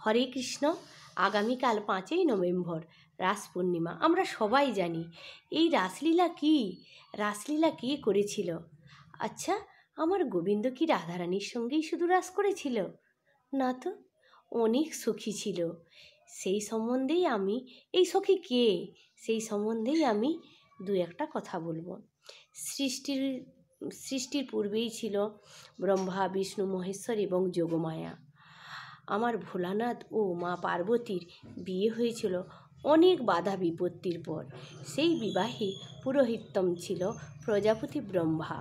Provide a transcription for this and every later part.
হরে কৃষ্ণ। আগামীকাল 5ই নভেম্বর রাস পূর্ণিমা। আমরা সবাই জানি এই রাসলীলা কী, রাসলীলা কে করেছিল। আচ্ছা, আমার গোবিন্দ কি রাধারানীর সঙ্গেই শুধু রাস করেছিল? না তো, অনেক সখী ছিল। সেই সম্বন্ধেই আমি, এই সখী কে, সেই সম্বন্ধেই আমি দু একটা কথা বলবো। সৃষ্টির পূর্বেই ছিল ব্রহ্মা, বিষ্ণু, মহেশ্বর এবং যোগমায়া। আমার ভোলানাথ ও মা পার্বতীর বিয়ে হয়েছিল অনেক বাধা বিপত্তির পর। সেই বিবাহে পুরোহিতম ছিল প্রজাপতি ব্রহ্মা।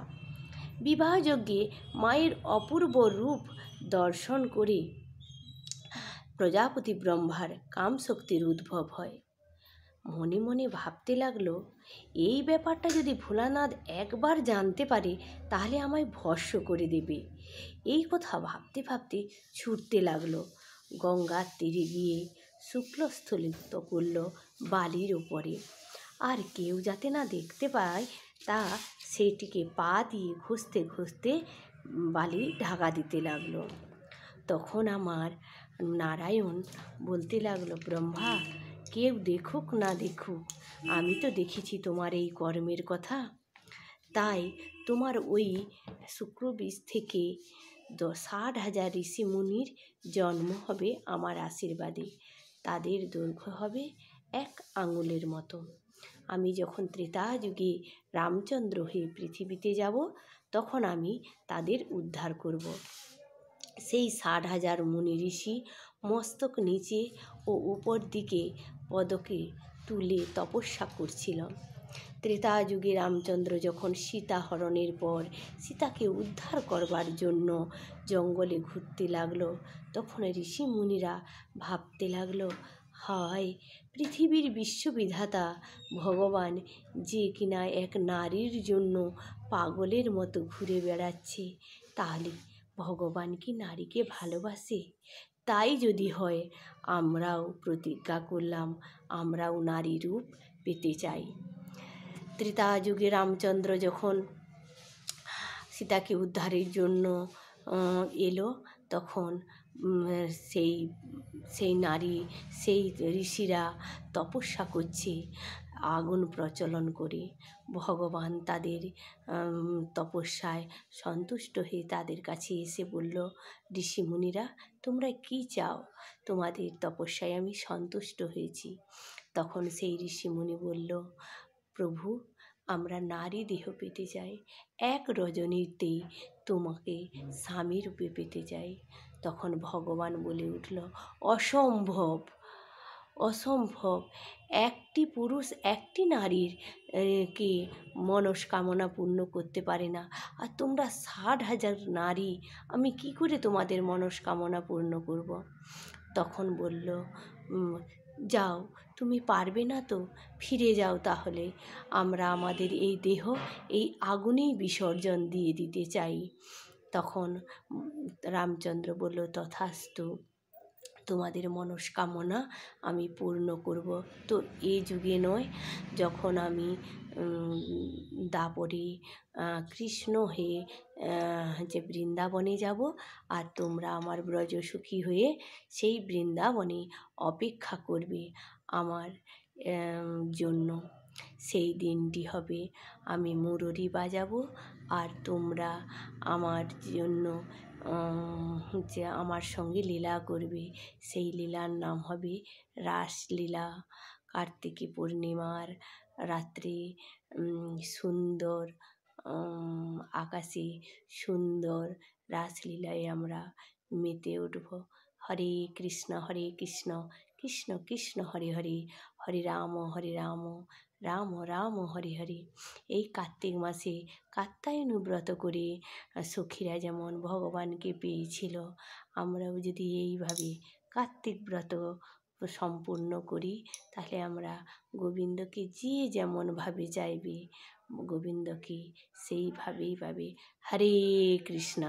বিবাহযজ্ঞে মায়ের অপূর্ব রূপ দর্শন করে প্রজাপতি ব্রহ্মার কামশক্তির উদ্ভব হয়। মনে মনে ভাবতে লাগলো, এই ব্যাপারটা যদি ভোলানাথ একবার জানতে পারে তাহলে আমায় ভস্ম করে দেবে। এই কথা ভাবতে ভাবতে ছুটতে লাগলো। গঙ্গার তীরে গিয়ে শুক্লস্থলিত করল বালির ওপরে। আর কেউ যাতে না দেখতে পায় তা সেটিকে পা দিয়ে ঘষতে ঘষতে বালি ঢাকা দিতে লাগলো। তখন আমার নারায়ণ বলতে লাগলো, ব্রহ্মা, কেউ দেখুক না দেখুক, আমি তো দেখেছি তোমার এই কর্মের কথা। তাই তোমার ওই শুক্রবীজ থেকে 60,000 ঋষি মুনির জন্ম হবে আমার আশীর্বাদে। তাদের দৈর্ঘ্য হবে 1 আঙুলের মতো। আমি যখন ত্রেতা যুগে রামচন্দ্র হয়ে পৃথিবীতে যাব, তখন আমি তাদের উদ্ধার করব। সেই 60,000 মুনি ঋষি মস্তক নিচে ও উপর দিকে পদকে তুলে তপস্যা করছিল। ত্রেতা যুগে রামচন্দ্র যখন সীতা হরণের পর সীতাকে উদ্ধার করবার জন্য জঙ্গলে ঘুরতে লাগলো, তখন ঋষি মুনিরা ভাবতে লাগলো, হয় পৃথিবীর বিশ্ববিধাতা ভগবান যে কিনা এক নারীর জন্য পাগলের মতো ঘুরে বেড়াচ্ছে, তাহলে ভগবান কি নারীকে ভালোবাসে? তাই যদি হয়, আমরাও প্রতিজ্ঞা করলাম, আমরাও নারী রূপ পেতে চাই। ত্রেতা যুগে রামচন্দ্র যখন সীতাকে উদ্ধারের জন্য এলো, তখন সেই নারী, সেই ঋষিরা তপস্যা করছে আগুন প্রচলন করে। ভগবান তাদের তপস্যায় সন্তুষ্ট হয়ে তাদের কাছে এসে বলল, ঋষিমুনিরা, তোমরা কি চাও? তোমাদের তপস্যায় আমি সন্তুষ্ট হয়েছি। তখন সেই ঋষিমুনি বলল, প্রভু, আমরা নারী দেহ পেতে চাই, 1 রজনীতেই তোমাকে স্বামী রূপে পেতে চাই। তখন ভগবান বলে উঠল, অসম্ভব, অসম্ভব। একটি পুরুষ একটি নারীর কে মনস্কামনা পূর্ণ করতে পারে না, আর তোমরা 60,000 নারী, আমি কি করে তোমাদের মনস্কামনা পূর্ণ করব? তখন বলল, যাও, তুমি পারবে না তো ফিরে যাও, তাহলে আমরা আমাদের এই দেহ এই আগুনেই বিসর্জন দিয়ে দিতে চাই। তখন রামচন্দ্র বলল, তথাস্তু, তোমাদের মনস্কামনা আমি পূর্ণ করব। তো এই যুগে নয়, যখন আমি দাপরে কৃষ্ণ হয়ে যে বৃন্দাবনে যাব, আর তোমরা আমার ব্রজসুখী হয়ে সেই বৃন্দাবনে অপেক্ষা করবে আমার জন্য। সেই দিনটি হবে, আমি মুরলী বাজাবো, আর তোমরা আমার জন্য যে আমার সঙ্গে লীলা করবে। সেই লীলার নাম হবে রাসলীলা। কার্তিকী পূর্ণিমার রাত্রে সুন্দর আকাশে সুন্দর রাসলীলায় আমরা মেতে উঠব। হরে কৃষ্ণ কৃষ্ণ কৃষ্ণ হরে হরে, হরে রাম রাম রাম হরে হরে। এই কার্তিক মাসে কাত্যায়নী ব্রত করে সখীরা যেমন ভগবানকে পেয়েছিল, আমরাও যদি এইভাবে কার্তিক ব্রত সম্পূর্ণ করি, তাহলে আমরা গোবিন্দকে যে যেমনভাবে চাইবে, গোবিন্দকে সেইভাবেই পাবে। হরে কৃষ্ণ।